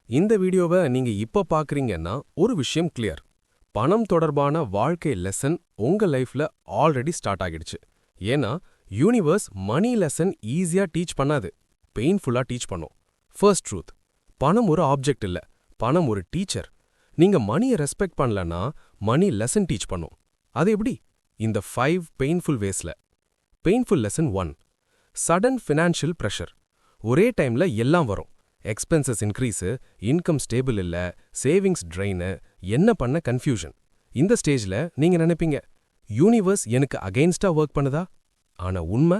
இந்த வீடியோவை நீங்க இப்ப பாக்குறீங்கன்னா ஒரு விஷயம் கிளியர். பணம் தொடர்பான வாழ்க்கை லெசன் உங்க லைஃப்ல ஆல்ரெடி ஸ்டார்ட் ஆகிடுச்சு. ஏன்னா யூனிவர்ஸ் மணி லெசன் ஈஸியா டீச் பண்ணாது, பெயின்ஃபுல்லா டீச் பண்ணும். ஃபர்ஸ்ட் ட்ரூத், பணம் ஒரு ஆப்ஜெக்ட் இல்ல, பணம் ஒரு டீச்சர். நீங்க மணியை ரெஸ்பெக்ட் பண்ணலன்னா மணி லெசன் டீச் பண்ணும். அது எப்படி? இந்த 5 பெயின்ஃபுல் வேஸ்ல. Painful lesson 1, sudden financial pressure. ஒரே டைம்ல எல்லாம் வரும். எக்ஸ்பென்சஸ் இன்க்ரீஸு, இன்கம் ஸ்டேபிள் இல்ல, சேவிங்ஸ் ட்ரெயினு, என்ன பண்ண கன்ஃபியூஷன். இந்த ஸ்டேஜ்ல நீங்க நினைப்பீங்க, யூனிவர்ஸ் எனக்கு அகெயின்ஸ்டா ஒர்க் பண்ணுதா? ஆனா உண்மை,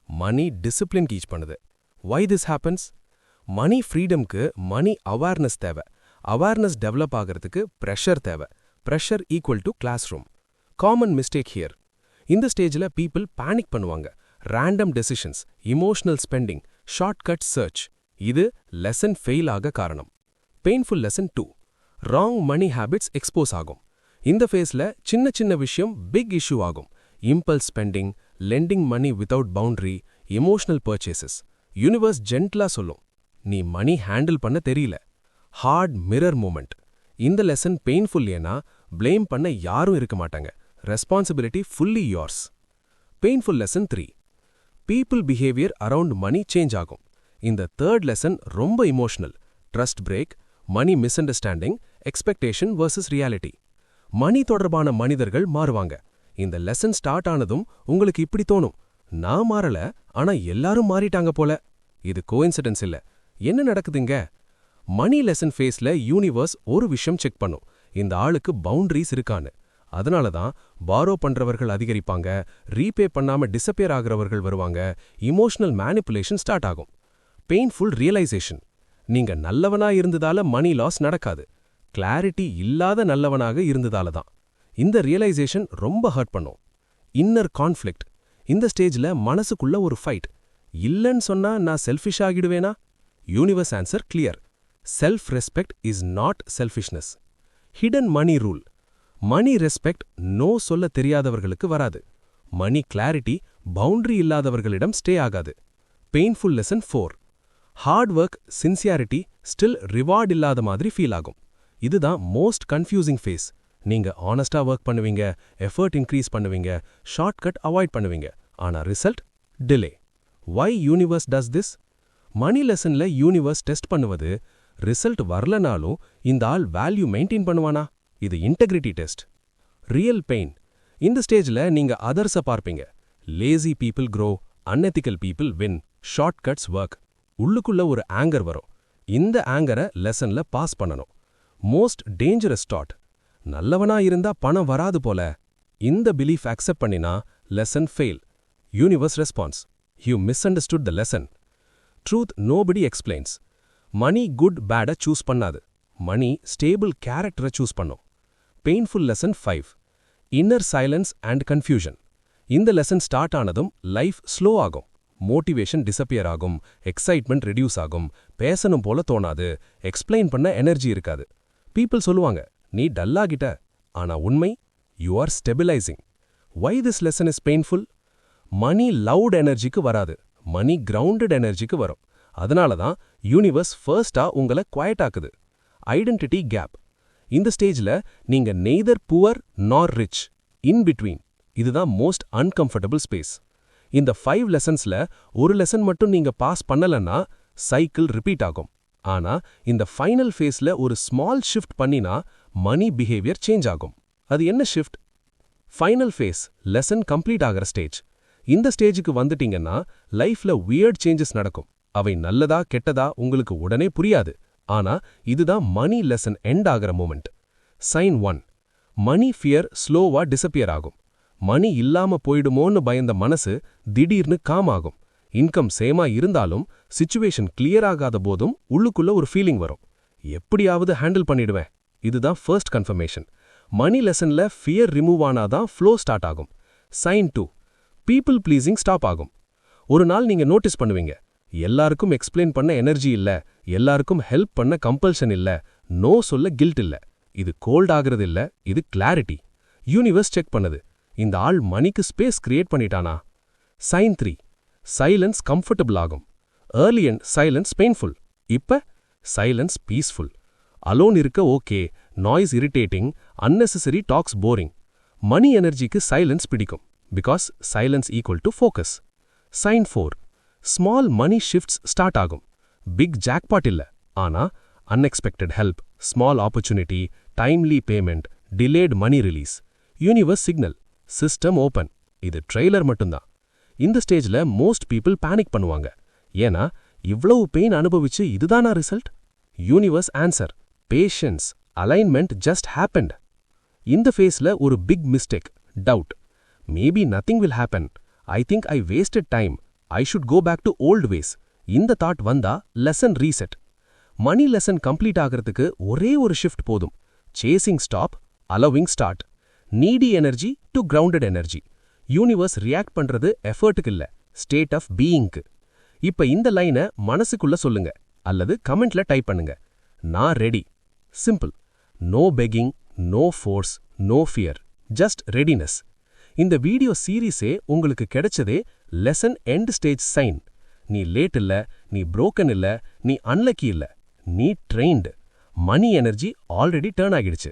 மணி டிசிப்ளின் டீச் பண்ணுது. Why this happens? மணி ஃப்ரீடம்க்கு மணி அவேர்னஸ் தேவை. அவேர்னஸ் டெவலப் ஆகிறதுக்கு ப்ரெஷர் தேவை. Pressure equal to classroom. Common mistake here. இந்த ஸ்டேஜ்ல பீப்புள் பேனிக் பண்ணுவாங்க. Random decisions, emotional spending, shortcut search. இது லெசன் ஃபெயில் ஆக காரணம். Painful lesson 2, wrong money habits expose ஆகும். இந்த ஃபேஸ்ல சின்ன சின்ன விஷயம் பிக் இஷ்யூ ஆகும். Impulse spending, lending money without boundary, emotional purchases. Universe ஜென்ட்லா சொல்லும், நீ மணி ஹேண்டில் பண்ண தெரியல. Hard mirror moment. இந்த லெசன் பெயின்ஃபுல் ஏன்னா பிளேம் பண்ண யாரும் இருக்க மாட்டாங்க. Responsibility fully yours. Painful lesson 3, people behaviour around money change ஆகும். இந்த தேர்ட் லெசன் ரொம்ப emotional. Trust break, money misunderstanding, expectation versus reality. Money தொடர்பான மனிதர்கள் மாறுவாங்க. இந்த லெசன் ஸ்டார்ட் ஆனதும் உங்களுக்கு இப்படி தோணும், நான் மாறல, ஆனா எல்லாரும் மாறிட்டாங்க போல. இது கோஇன்சிடென்ஸ் இல்ல. என்ன நடக்குதுங்க? மணி லெசன் ஃபேஸ்ல யூனிவர்ஸ் ஒரு விஷயம் செக் பண்ணும், இந்த ஆளுக்கு பவுண்டரிஸ் இருக்கான்னு. அதனால தான் பாரோ பண்றவர்கள் அதிகரிப்பாங்க, ரீபே பண்ணாம டிசப்பியர் ஆகிறவர்கள் வருவாங்க, இமோஷனல் மேனிப்புலேஷன் ஸ்டார்ட் ஆகும். Painful realization. நீங்க நல்லவனா இருந்ததால மணி லாஸ் நடக்காது, கிளாரிட்டி இல்லாத நல்லவனாக இருந்ததால தான். இந்த ரியலைசேஷன் ரொம்ப ஹர்ட் பண்ணும். Inner conflict. இந்த ஸ்டேஜ்ல மனசுக்குள்ள ஒரு ஃபைட். இல்லன்னு சொன்னா நான் செல்ஃபிஷ் ஆகிடுவேனா? Universe answer clear. Self respect is not selfishness. Hidden money rule. Money respect no சொல்ல தெரியாதவர்களுக்கு வராது. மணி கிளாரிட்டி பவுண்டரி இல்லாதவர்களிடம் ஸ்டே ஆகாது. Painful lesson 4, hard work, sincerity still reward இல்லாத மாதிரி ஃபீல் ஆகும். இதுதான் மோஸ்ட் கன்ஃபியூசிங் ஃபேஸ். நீங்க ஆனஸ்டா ஒர்க் பண்ணுவீங்க, எஃபர்ட் இன்க்ரீஸ் பண்ணுவீங்க, ஷார்ட்கட் அவாய்ட் பண்ணுவீங்க, ஆனா result delay. Why universe does this? Money லெசன்ல யூனிவர்ஸ் டெஸ்ட் பண்ணுவது, ரிசல்ட் வரலனாலும் இந்த ஆள் வேல்யூ மெயின்டைன் பண்ணுவானா? இது இன்டெகிரிட்டி டெஸ்ட். Real pain. இந்த ஸ்டேஜ்ல நீங்க அதர்ஸ பார்ப்பீங்க. Lazy people grow, unethical people win, shortcuts work. உள்ளுக்குள்ள ஒரு ஆங்கர் வரும். இந்த ஆங்கரை லெசன்ல பாஸ் பண்ணணும். மோஸ்ட் டேஞ்சரஸ் தாட், நல்லவனா இருந்தா பணம் வராது போல. இந்த பிலீஃப் அக்செப்ட் பண்ணினா lesson fail. Universe response, you misunderstood the lesson. Truth nobody explains. Money good பேட சூஸ் பண்ணாது, மணி ஸ்டேபிள் கேரக்டரை சூஸ் பண்ணும். Painful lesson 5, inner silence and confusion. இந்த லெசன் ஸ்டார்ட் ஆனதும் லைஃப் ஸ்லோ ஆகும். மோட்டிவேஷன் டிசப்பியர் ஆகும், excitement reduce ஆகும், பேசணும் போல தோணாது, எக்ஸ்பிளைன் பண்ண எனர்ஜி இருக்காது. பீப்புள் சொல்லுவாங்க, நீ டல்லாகிட்ட. ஆனா உண்மை, you are stabilising. Why this lesson is painful? Money loud எனர்ஜிக்கு வராது, மணி கிரவுண்டட் எனர்ஜிக்கு வரும். அதனால தான் யூனிவர்ஸ் ஃபர்ஸ்டா உங்களை குவைட் ஆக்குது. Identity gap. இந்த ஸ்டேஜ்ல நீங்க நெய்தர் புவர் நார் ரிச், இன் பிட்வீன். இதுதான் மோஸ்ட் அன்கம்ஃபர்டபுள் ஸ்பேஸ். இந்த 5 லெசன்ஸ்ல ஒரு லெசன் மட்டும் நீங்க பாஸ் பண்ணலன்னா சைக்கிள் ரிப்பீட் ஆகும். ஆனா இந்த ஃபைனல் ஃபேஸ்ல ஒரு ஸ்மால் ஷிஃப்ட் பண்ணினா மணி பிஹேவியர் சேஞ்ச் ஆகும். அது என்ன shift? Final face, lesson complete ஆகிற ஸ்டேஜ். இந்த ஸ்டேஜுக்கு வந்துட்டீங்கன்னா லைஃப்ல வியர்ட் சேஞ்சஸ் நடக்கும். அவை நல்லதா கெட்டதா உங்களுக்கு உடனே புரியாது. ஆனா இதுதான் மணி லெசன் எண்ட் ஆகிற மூமெண்ட். சைன் 1, மணி ஃபியர் ஸ்லோவா டிசப்பியர் ஆகும். மணி இல்லாம போயிடுமோன்னு பயந்த மனசு திடீர்னு காம் ஆகும். இன்கம் சேமா இருந்தாலும் சிச்சுவேஷன் கிளியர் ஆகாத போதும் உள்ளுக்குள்ள ஒரு ஃபீலிங் வரும், எப்படியாவது ஹேண்டில் பண்ணிடுவேன். இதுதான் ஃபர்ஸ்ட் கன்ஃபர்மேஷன். மணி லெசன்ல ஃபியர் ரிமூவ் ஆனாதான் ஃப்ளோ ஸ்டார்ட் ஆகும். சைன் 2, பீப்புள் ப்ளீசிங் ஸ்டாப் ஆகும். ஒரு நாள் நீங்க நோட்டீஸ் பண்ணுவீங்க, எல்லாருக்கும் எக்ஸ்பிளைன் பண்ண எனர்ஜி இல்ல, எல்லாருக்கும் ஹெல்ப் பண்ண கம்பல்ஷன் இல்ல, நோ சொல்ல கில்ட் இல்ல. இது கோல்ட் ஆகிறது இல்ல, இது கிளாரிட்டி. யூனிவர்ஸ் செக் பண்ணுது, இந்த ஆள் மணிக்கு ஸ்பேஸ் கிரியேட் பண்ணிட்டானா? சைன் 3, சைலன்ஸ் கம்ஃபர்டபிள் ஆகும். Early and silence painful. இப்ப சைலன்ஸ் பீஸ்ஃபுல். அலோன் இருக்க okay, noise irritating, unnecessary talks boring. Money எனர்ஜிக்கு சைலன்ஸ் பிடிக்கும். Because silence equal to focus. Sign 4. Small money shifts start ஆகும். பிக் ஜாக்பாட் இல்ல, ஆனா unexpected help, small opportunity, timely payment, delayed money release. Universe signal, system open. இது trailer மட்டும்தான். இந்த ஸ்டேஜ்ல most people panic பண்ணுவாங்க. ஏன்னா இவ்வளவு பெயின் அனுபவிச்சு இதுதானா result? Universe answer, patience, alignment just happened. இந்த ஃபேஸ்ல ஒரு big mistake, doubt. Maybe nothing will happen. I think I wasted time. I should go back to old ways. இந்த தாட் வந்தா lesson reset. Money lesson complete ஆகிறதுக்கு ஒரே ஒரு shift போதும். Chasing stop, allowing start. Needy energy to grounded energy. Universe react பண்றது எஃபர்ட்டுக்கு இல்ல, state of பீயிங்க்கு. இப்ப இந்த லைனை மனசுக்குள்ள சொல்லுங்க அல்லது கமெண்ட்ல டைப் பண்ணுங்க. நான் ready. Simple. No begging, no force, no fear, just readiness. இந்த வீடியோ சீரீஸே உங்களுக்கு கிடைச்சதே லெசன் எண்ட் ஸ்டேஜ் சைன். நீ லேட் இல்ல, நீ புரோக்கன் இல்ல, நீ அன்லக்கி இல்ல, நீ trained. Money energy already turn ஆகிடுச்சு.